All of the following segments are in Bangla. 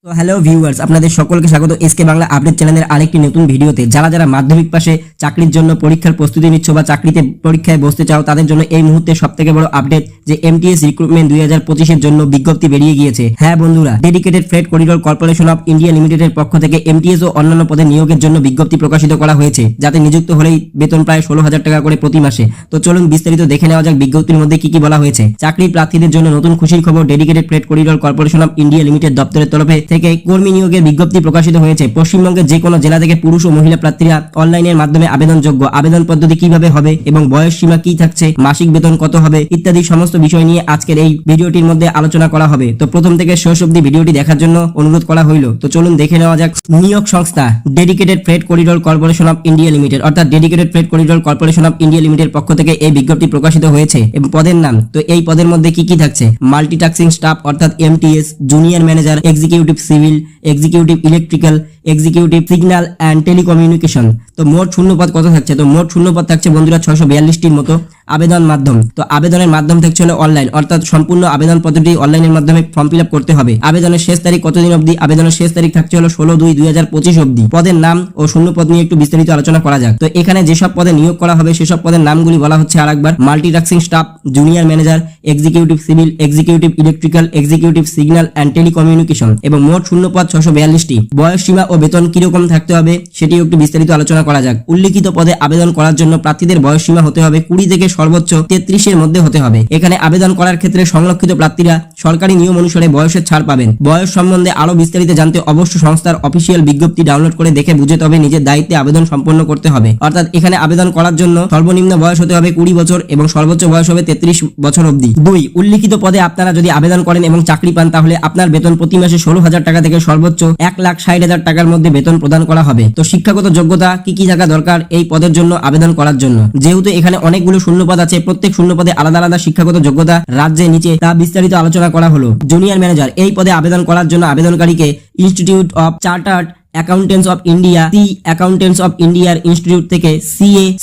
তো হ্যালো ভিউয়ার্স, আপনাদের সকলকে স্বাগত এসকে বাংলা আপডেট চ্যানেলের আরেকটি নতুন ভিডিওতে। যারা মাধ্যমিক পাশে চাকরির জন্য পরীক্ষার প্রস্তুতি নিচ্ছ বা চাকরিতে পরীক্ষায় বসতে চাও তাদের জন্য এই মুহূর্তে সবথেকে বড় আপডেট যে এমটিএস রিক্রুটমেন্ট 2025 এর জন্য বিজ্ঞপ্তি বেরিয়ে গিয়েছে। হ্যাঁ বন্ধুরা, dedicated freight corridor corporation of India লিমিটেডের পক্ষ থেকে এমটিএস ও অন্যান্য পদে নিয়োগের জন্য বিজ্ঞপ্তি প্রকাশিত করা হয়েছে, যাতে নিযুক্ত হলেই বেতন প্রায় 16,000 টাকা করে প্রতি মাসে। তো চলুন বিস্তারিত দেখে নেওয়া যাক বিজ্ঞপ্তির মধ্যে কি কি বলা হয়েছে। চাকরির প্রার্থীদের জন্য নতুন খুশির খবর, dedicated freight corridor corporation of India limited দপ্তরের তরফে থেকে কর্মী নিয়োগের বিজ্ঞপ্তি প্রকাশিত হয়েছে। পশ্চিমবঙ্গের যে কোনো জেলা থেকে পুরুষ ও মহিলা প্রার্থীরা অনলাইনের মাধ্যমে আবেদনযোগ্য। আবেদন পদ্ধতি কিভাবে হবে এবং বয়স সীমা কি থাকছে, মাসিক বেতন কত হবে ইত্যাদি সমস্ত বিষয় নিয়ে আজকের এই ভিডিওটির মধ্যে আলোচনা করা হবে। তো প্রথম থেকে শেষ অবধি ভিডিওটি দেখার জন্য অনুরোধ করা হইল। তো চলুন দেখে নেওয়া যাক। নিয়োগ সংস্থা dedicated freight corridor corporation of India limited, অর্থাৎ dedicated freight corridor corporation of India লিমিটেডের পক্ষ থেকে এই বিজ্ঞপ্তি প্রকাশিত হয়েছে। এবং পদের নাম, তো এই পদের মধ্যে কি কি থাকছে: মাল্টিটাস্কিং স্টাফ অর্থাৎ MTS, junior manager, executive civil, executive electrical, executive signal and telecommunication. তো মোট শূন্যপদ কত থাকছে? তো মোট শূন্যপদ থাকছে বন্ধুরা 642টির মতো। আবেদন মাধ্যম, তো আবেদনের মাধ্যম থাকছে হলো অনলাইন, অর্থাৎ সম্পূর্ণ আবেদন পদ্ধতি অনলাইনের মাধ্যমে ফর্ম ফিল আপ করতে হবে। আবেদনের শেষ তারিখ কতদিন অবধি? আবেদনের শেষ তারিখ থাকছে হলো 16/2/2025 অবধি। পদের নাম ও শূন্যপদ নিয়ে একটু বিস্তারিত আলোচনা করা যাক। তো এখানে যেসব পদে নিয়োগ করা হবে সেসব পদের নামগুলি বলা হচ্ছে আরেকবার: multitasking staff, junior manager, executive civil, executive electrical, executive signal and telecommunication. এবং মোট শূন্যপদ 642টি। বয়স সীমা ও বেতন কিরকম থাকতে হবে সেটিও একটু বিস্তারিত আলোচনা করা যাক। উল্লিখিত পদে আবেদন করার জন্য প্রার্থীদের বয়স সীমা হতে হবে 20 থেকে সর্বোচ্চ 33 এর মধ্যে হতে হবে। এখানে আবেদন করার ক্ষেত্রে সংরক্ষিত প্রার্থীরা সরকারি নিয়ম অনুসারে বয়সের ছাড় পাবেন। বয়স সম্বন্ধে আরো বিস্তারিত জানতে অবশ্যই সংস্থার অফিসিয়াল বিজ্ঞপ্তি ডাউনলোড করে দেখে বুঝে তবে নিজের দায়িত্বে আবেদন সম্পন্ন করতে হবে। অর্থাৎ এখানে আবেদন করার জন্য সর্বনিম্ন বয়স হতে হবে 20 বছর এবং সর্বোচ্চ বয়স হবে 33 বছর অবধি। 2, উল্লিখিত পদে আপনারা যদি আবেদন করেন এবং চাকরি পান তাহলে আপনার বেতন প্রতি মাসে 16,000 টাকা থেকে সর্বোচ্চ 1,60,000 টাকার মধ্যে বেতন প্রদান করা হবে। তো শিক্ষাগত যোগ্যতা কি কি থাকা দরকার এই পদের জন্য আবেদন করার জন্য? যেহেতু এখানে অনেকগুলো শূন্যপদ আছে, প্রত্যেক শূন্যপদে আলাদা আলাদা শিক্ষাগত যোগ্যতা রাজ্যে নিচে তা বিস্তারিত আলোচনা করা হলো। জুনিয়র ম্যানেজার, এই পদে আবেদন করার জন্য আবেদনকারীকে institute of chartered accountants of India accountants of ইন্ডিয়ার ইনস্টিটিউট থেকে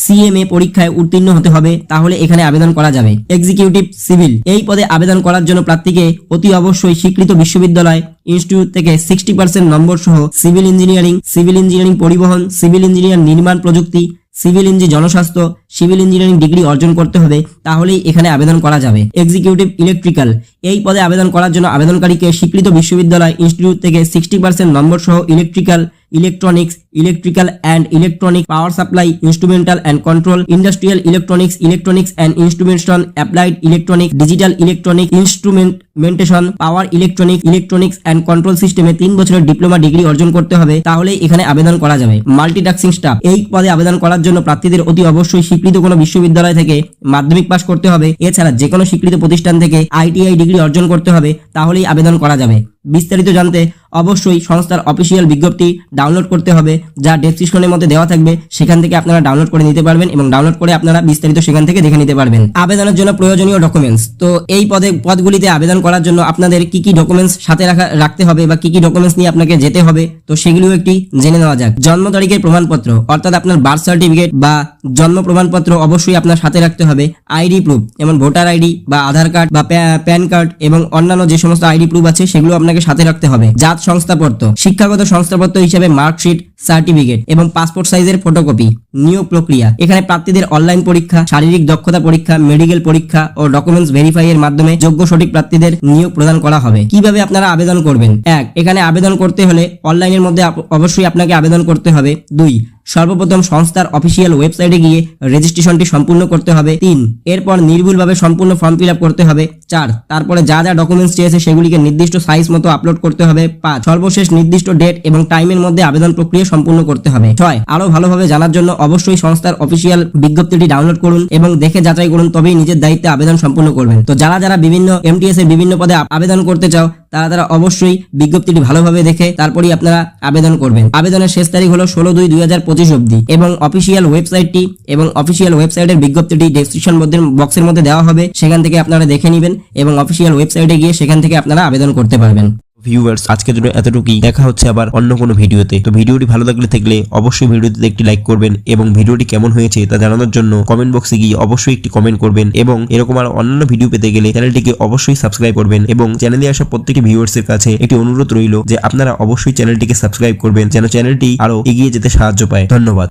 CMA পরীক্ষায় উত্তীর্ণ হতে হবে, তাহলে এখানে আবেদন করা যাবে। এক্সিকিউটিভ সিভিল, এই পদে আবেদন করার জন্য প্রার্থীকে অতি অবশ্যই স্বীকৃত বিশ্ববিদ্যালয় ইনস্টিটিউট থেকে 60% নম্বর সহ সিভিল ইঞ্জিনিয়ারিং পরিবহন, সিভিল ইঞ্জিনিয়ার নির্মাণ প্রযুক্তি, সিভিল ইঞ্জিনিয়ার জনস্বাস্থ্য, সিভিল ইঞ্জিনিয়ারিং ডিগ্রি অর্জন করতে হবে, তাহলেই এখানে আবেদন করা যাবে। এক্সিকিউটিভ ইলেকট্রিক্যাল, এই পদে আবেদন করার জন্য আবেদনকারীকে স্বীকৃত বিশ্ববিদ্যালয় ইনস্টিটিউট থেকে 60% নম্বর সহ electronics, electrical and electronic, power supply, instrumental and control, industrial electronics and instrumentation, applied electronic, digital electronic, instrumentation, power electronics and control সিস্টেমে 3 বছরের ডিপ্লোমা ডিগ্রি অর্জন করতে হবে, তাহলেই এখানে আবেদন করা যাবে। মাল্টিটাস্কিং স্টাফ, এই পদে আবেদন করার জন্য প্রার্থীদের অতি অবশ্যই স্বীকৃত কোনো বিশ্ববিদ্যালয় থেকে মাধ্যমিক পাস করতে হবে, এছাড়া যে কোনো স্বীকৃত প্রতিষ্ঠান থেকে ITI ডিগ্রি অর্জন করতে হবে, তাহলেই আবেদন করা যাবে। বিস্তারিত জানতে অবশ্যই সংস্থার অফিসিয়াল বিজ্ঞপ্তি ডাউনলোড করতে হবে, যা ডেসক্রিপশনের মধ্যে দেওয়া থাকবে, সেখান থেকে আপনারা ডাউনলোড করে নিতে পারবেন এবং ডাউনলোড করে আপনারা বিস্তারিত সেখান থেকে দেখে নিতে পারবেন। আবেদনের জন্য প্রয়োজনীয় ডকুমেন্টস, তো এই পদগুলিতে আবেদন করার জন্য আপনাদের কি কি ডকুমেন্টস সাথে রাখতে হবে বা কি কি ডকুমেন্টস নিয়ে আপনাকে যেতে হবে, তো সেগুলিও একটি জেনে নেওয়া যাক। জন্ম তারিখের প্রমাণপত্র, অর্থাৎ আপনার বার্থ সার্টিফিকেট বা জন্ম প্রমাণপত্র অবশ্যই আপনার সাথে রাখতে হবে। আইডি প্রুফ, যেমন ভোটার আইডি বা আধার কার্ড বা প্যান কার্ড এবং অন্যান্য যে সমস্ত আইডি প্রুফ আছে সেগুলো আপনাকে সাথে রাখতে হবে। জাত শংসাপত্র, শিক্ষাগত শংসাপত্র হিসেবে মার্কশিট, সার্টিফিকেট এবং পাসপোর্ট সাইজের ফটোকপি। নিয়োগ প্রক্রিয়া, এখানে প্রার্থীদের অনলাইন পরীক্ষা, শারীরিক দক্ষতা পরীক্ষা, মেডিকেল পরীক্ষা ও ডকুমেন্টস ভেরিফাই এর মাধ্যমে যোগ্য সঠিক প্রার্থীদের নিয়োগ প্রদান করা হবে। কিভাবে আপনারা আবেদন করবেন? 1, এখানে আবেদন করতে হলে অনলাইনের মধ্যে অবশ্যই আপনাকে আবেদন করতে হবে। 2, সর্বপ্রথম সংস্থার অফিসিয়াল ওয়েবসাইটে গিয়ে রেজিস্ট্রেশনটি সম্পূর্ণ করতে হবে। 3, এরপর নির্ভুলভাবে সম্পূর্ণ ফর্ম ফিল আপ করতে হবে। 4, তারপরে যা যা ডকুমেন্টস চেয়েছে সেগুলিকে নির্দিষ্ট সাইজ মতো আপলোড করতে হবে। 5, সর্বশেষ নির্দিষ্ট ডেট এবং টাইমের মধ্যে আবেদন প্রক্রিয়া সম্পূর্ণ করতে হবে। 6, আরো ভালোভাবে জানার জন্য অবশ্যই সংস্থার অফিসিয়াল বিজ্ঞপ্তিটি ডাউনলোড করুন এবং দেখে যাচাই করুন, তবেই নিজের দায়িত্বে আবেদন সম্পূর্ণ করবেন। তো যারা বিভিন্ন এমটিএস এর বিভিন্ন পদে আবেদন করতে চাও তারা অবশ্যই বিজ্ঞপ্তিটি ভালোভাবে দেখে তারপরেই আপনারা আবেদন করবেন। আবেদনের শেষ তারিখ হলো 16/2/2025 অবধি এবং অফিসিয়াল ওয়েবসাইটের বিজ্ঞপ্তিটি ডেসক্রিপশন বক্সের মধ্যে দেওয়া হবে, সেখান থেকে আপনারা দেখে নেবেন এবং অফিসিয়াল ওয়েবসাইটে গিয়ে সেখান থেকে আপনারা আবেদন করতে পারবেন। ভিউয়ার্স আজকের জন্য এতটুকুই, দেখা হচ্ছে আবার অন্য কোনো ভিডিওতে। তো ভিডিওটি ভালো থাকলে অবশ্যই ভিডিওটিতে একটি লাইক করবেন এবং ভিডিওটি কেমন হয়েছে তা জানানোর জন্য কমেন্ট বক্সে গিয়ে অবশ্যই একটি কমেন্ট করবেন এবং এরকম আর অন্যান্য ভিডিও পেতে গেলে চ্যানেলটিকে অবশ্যই সাবস্ক্রাইব করবেন এবং চ্যানেলে আসা প্রত্যেকটি ভিউয়ার্সের কাছে একটি অনুরোধ রইল যে আপনারা অবশ্যই চ্যানেলটিকে সাবস্ক্রাইব করবেন যেন চ্যানেলটি আরো এগিয়ে যেতে সাহায্য পায়। ধন্যবাদ।